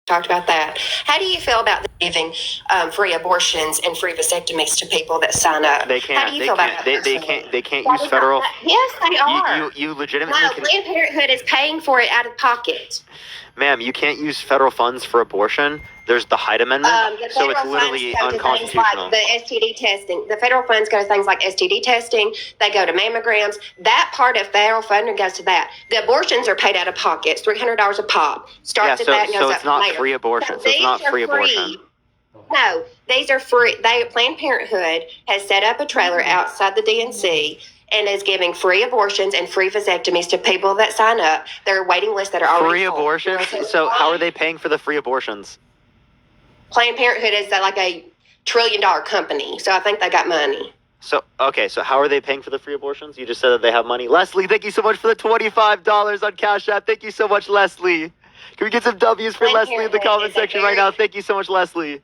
talked about that. How do you feel about giving free abortions and free vasectomies to people that sign up? They can't. How do you feel about that? They can't use federal. Yes, they are. You legitimately. No, Planned Parenthood is paying for it out of pocket. Ma'am, you can't use federal funds for abortion. There's the Hyde Amendment, so it's literally unconstitutional. Like the STD testing. The federal funds go to things like STD testing. They go to mammograms. That part of federal funding goes to that. The abortions are paid out of pocket. It's $300 a pop. Starts at that and goes so up it's not later. free abortion. So it's not free abortion. No, these are free. Planned Parenthood has set up a trailer outside the DNC and is giving free abortions and free vasectomies to people that sign up. There are waiting lists that are already free abortions. So how are they paying for the free abortions? Planned Parenthood is like a $1 trillion company, so I think they got money. So how are they paying for the free abortions? You just said that they have money. Leslie, thank you so much for the $25 on Cash App. Thank you so much, Leslie. Can we get some W's for Leslie in the comment section right now? Thank you so much, Leslie.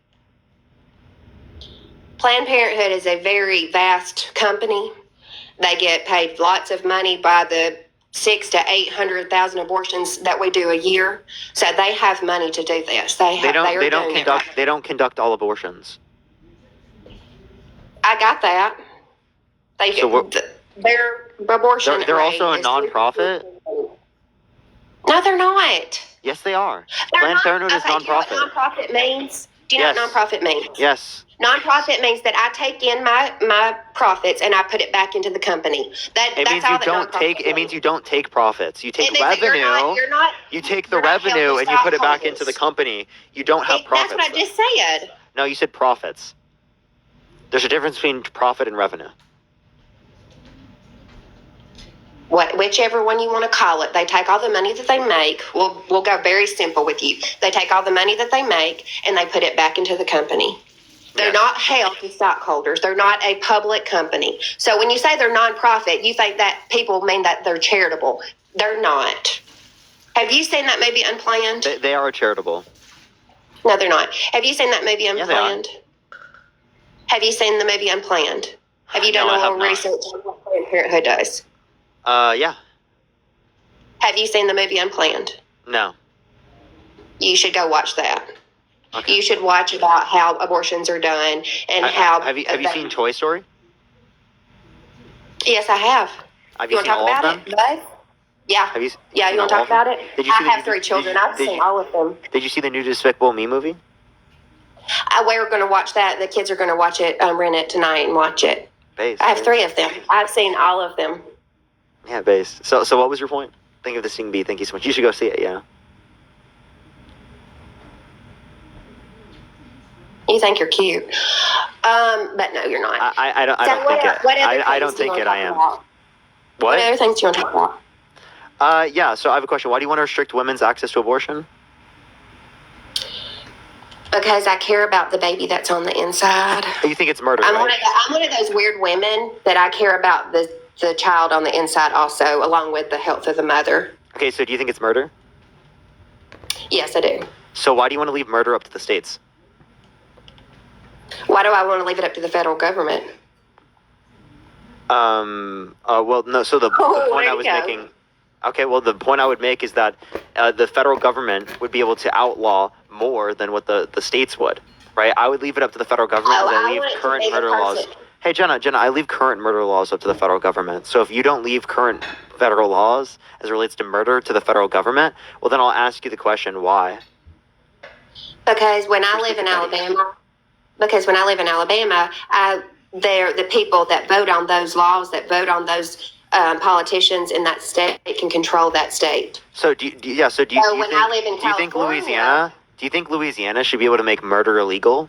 Planned Parenthood is a very vast company. They get paid lots of money by the 600,000 to 800,000 abortions that we do a year. So they have money to do this. They don't conduct all abortions. I got that. Their abortion. They're also a nonprofit. No, they're not. Yes, they are. Planned Parenthood is nonprofit. Do you know what nonprofit means? Do you know what nonprofit means? Yes. Nonprofit means that I take in my profits and I put it back into the company. It means you don't take profits. You take revenue. You take the revenue and you put it back into the company. You don't have profits. That's what I just said. No, you said profits. There's a difference between profit and revenue. Whichever one you want to call it, they take all the money that they make. We'll go very simple with you. They take all the money that they make and they put it back into the company. They're not held to stockholders. They're not a public company. So when you say they're nonprofit, you think that people mean that they're charitable. They're not. Have you seen that movie Unplanned? They are charitable. No, they're not. Have you seen that movie Unplanned? Yeah, have you seen the movie Unplanned? Have you done a little research on what Planned Parenthood does? Yeah. Have you seen the movie Unplanned? No. You should go watch that. Okay. You should watch about how abortions are done and how. Have you seen Toy Story? Yes, I have. Have you seen all of them? Bud? Yeah. You want to talk about it? I have 3 children. I've seen all of them. Did you see the new Despicable Me movie? We're going to watch that. The kids are going to watch it, rent it tonight and watch it. I have 3 of them. I've seen all of them. Yeah, based. So what was your point? Think of the Sing Bee. Thank you so much. You should go see it, yeah. You think you're cute. But no, you're not. I don't think it. I am. What other things do you want to talk about? Yeah, so I have a question. Why do you want to restrict women's access to abortion? Because I care about the baby that's on the inside. You think it's murder, I'm one of those weird women that I care about the child on the inside also, along with the health of the mother. Okay, so do you think it's murder? Yes, I do. So why do you want to leave murder up to the states? Why do I want to leave it up to the federal government? Well, no, so the point I was making... Okay, well, the point I would make is that the federal government would be able to outlaw more than what the states would, right? I would leave it up to the federal government as I leave current murder laws. Hey, Jenna, I leave current murder laws up to the federal government. So if you don't leave current federal laws as it relates to murder to the federal government, well, then I'll ask you the question, why? Because when I live in Alabama, they're the people that vote on those laws, that vote on those politicians in that state can control that state. So do you think Louisiana should be able to make murder illegal?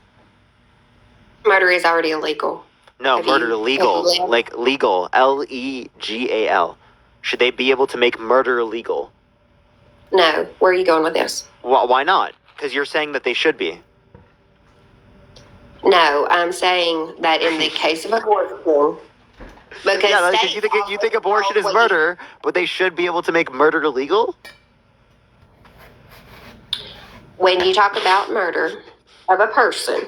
Murder is already illegal. No, murder legal, like legal, legal. Should they be able to make murder illegal? No. Where are you going with this? Well, why not? Because you're saying that they should be. No, I'm saying that in the case of abortion, because you think abortion is murder, but they should be able to make murder illegal? When you talk about murder of a person,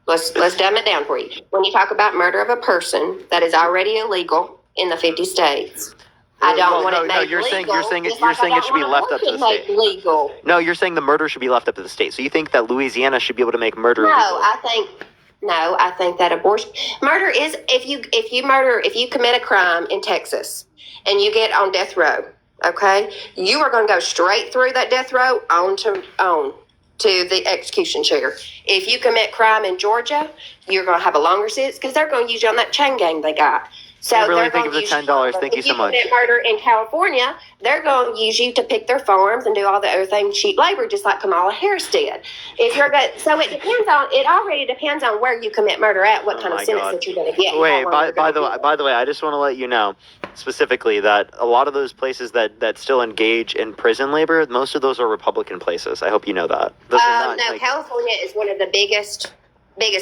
let's dumb it down for you. When you talk about murder of a person, that is already illegal in the 50 states. I don't Well, want no, it made no, you're saying legal. you're Just saying like I it should be don't left want up to the abortion state. made legal. No, you're saying the murder should be left up to the state. So you think that Louisiana should be able to make murder No, legal? I think that murder is if you commit a crime in Texas and you get on death row, okay, you are going to go straight through that death row on to the execution chair. If you commit crime in Georgia, you're going to have a longer sentence because they're going to use you on that chain gang they got. So Kimberly, they're think going of to the use $10. Thank you if so much. commit murder in California, they're going to use you to pick their farms and do all the other things, cheap labor, just like Kamala Harris did. If you're going, so it already depends on where you commit murder at, what kind of my sentence God. that you're going to get. Wait, by the way, I just want to let you know specifically that a lot of those places that still engage in prison labor, most of those are Republican places. I hope you know that. Those are not, No, California is one of the biggest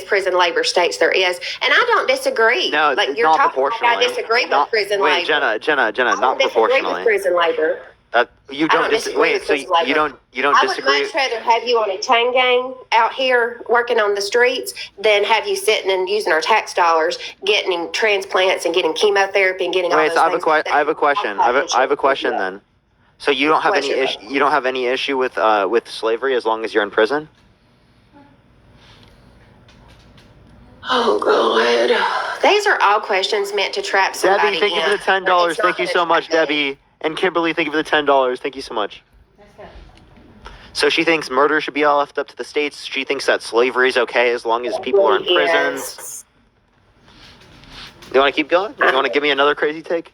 prison labor states there is, and I don't disagree. No, like you're not talking like proportionally. I disagree with prison wait, labor. Jenna, I not don't disagree proportionally. with prison labor. That you I don't don't dis- disagree wait, with so prison labor. you don't I disagree. would much rather have you on a chain gang out here working on the streets than have you sitting and using our tax dollars, getting transplants and getting chemotherapy and getting all Wait, those so I have a things. I have a question. I have a question then. So you don't have any issue. You don't have any issue with slavery as long as you're in prison. Oh God! These are all questions meant to trap somebody. Debbie, thank you for the $10. Thank you so much, Debbie. And Kimberly, thank you for the $10. Thank you so much. So she thinks murder should be all left up to the states. She thinks that slavery is okay as long as people are in prisons. You want to keep going? You want to give me another crazy take?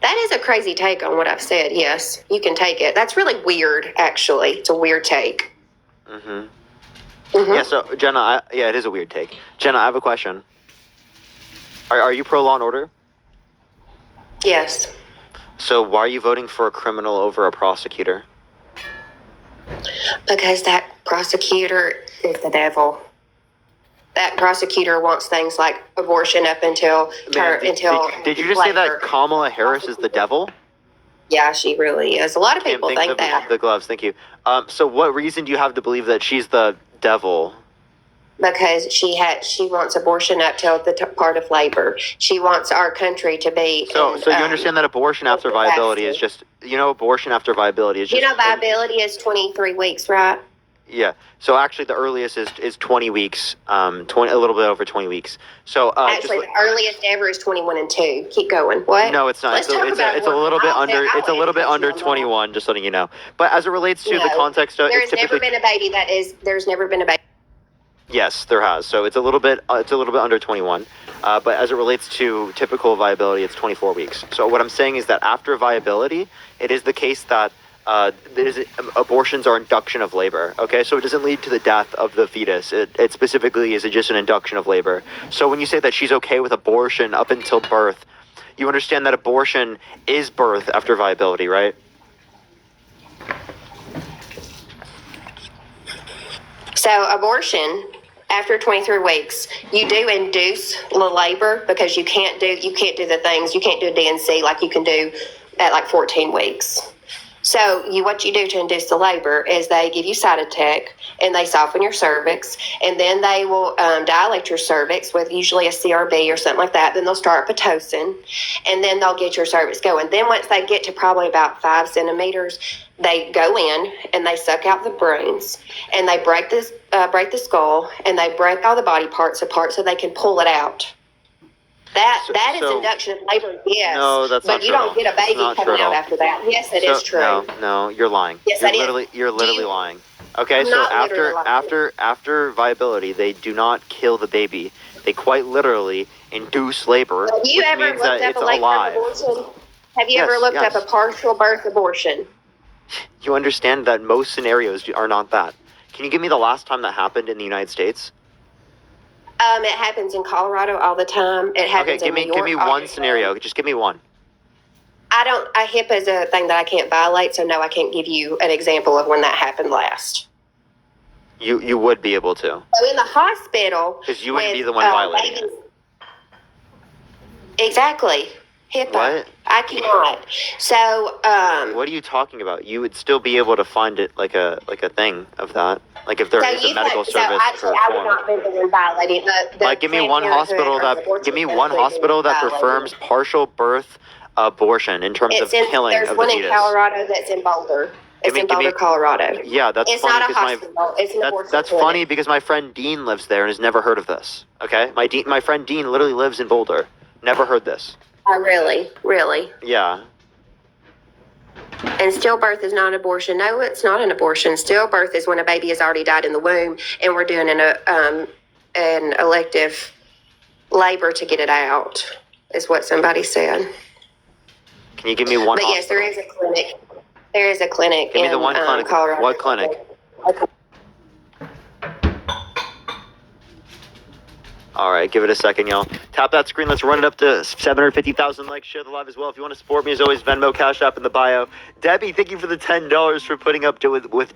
That is a crazy take on what I've said. Yes, you can take it. That's really weird, actually. It's a weird take. Mm-hmm. Mm-hmm. Yeah, so Jenna, it is a weird take. Jenna, I have a question. Are you pro law and order? Yes. So why are you voting for a criminal over a prosecutor? Because that prosecutor is the devil. That prosecutor wants things like abortion up until Did you just say that Kamala Harris is the devil? Yeah, she really is. A lot of people think that. The gloves, thank you. So what reason do you have to believe that she's the devil? Because she wants abortion up till the part of labor. She wants our country to be. So you understand that abortion after viability is just abortion after viability is just viability is 23 weeks, right? Yeah. So actually, the earliest is 20 weeks. A little bit over 20 weeks. So actually, the earliest ever is 21 and 2. Keep going. What? No, it's not. It's a little bit under. It's a little bit under 21. Just letting you know. But as it relates to the context of, there's never been a baby that is. There's never been a baby. Yes, there has. So it's a little bit under 21. But as it relates to typical viability, it's 24 weeks. So what I'm saying is that after viability, it is the case that abortions are induction of labor. Okay, so it doesn't lead to the death of the fetus. It specifically is just an induction of labor. So when you say that she's okay with abortion up until birth, you understand that abortion is birth after viability, right? So abortion after 23 weeks, you do induce the labor because you can't do the things, you can't do a DNC like you can do at like 14 weeks. So what you do to induce the labor is they give you Cytotec and they soften your cervix, and then they will dilate your cervix with usually a CRB or something like that. Then they'll start Pitocin, and then they'll get your cervix going. Then once they get to probably about 5 centimeters, they go in and they suck out the brains, and they break the skull, and they break all the body parts apart so they can pull it out. That is induction of labor, yes. No, that's not true. But you don't get a baby coming out after that. Yes, it is true. No, you're lying. Yes, you're literally lying. Okay, so after viability, they do not kill the baby. They quite literally induce labor. Have you ever looked up a labor abortion? Have you ever looked up a partial birth abortion? You understand that most scenarios are not that. Can you give me the last time that happened in the United States? It happens in Colorado all the time. It happens in New York. Give me one scenario. Just give me one. HIPAA is a thing that I can't violate, so no, I can't give you an example of when that happened last. You would be able to. So in the hospital, because you wouldn't be the one violating it. Exactly. HIPAA. What? I cannot. So. What are you talking about? You would still be able to find it like a thing of that. Like if there is a medical service for I would not be the one violating. Give me one hospital that performs partial birth abortion in terms It's of in, killing there's of the one in fetus? Colorado that's in Boulder. It's in Boulder, Colorado. Yeah, that's It's funny not a because hospital. It's an abortion that's clinic. funny because my friend Dean lives there and has never heard of this. Okay, my friend Dean literally lives in Boulder, never heard this. Oh, really? Yeah. And stillbirth is not an abortion. No, it's not an abortion. Stillbirth is when a baby has already died in the womb, and we're doing an elective labor to get it out. Is what somebody said. Can you give me one? But yes, there is a clinic. There is a clinic Give me in the one clinic. Colorado. What clinic? All right, give it a second, y'all. Tap that screen. Let's run it up to 750,000 likes. Share the live as well. If you want to support me, as always, Venmo, Cash App in the bio. Debbie, thank you for the $10 for putting up with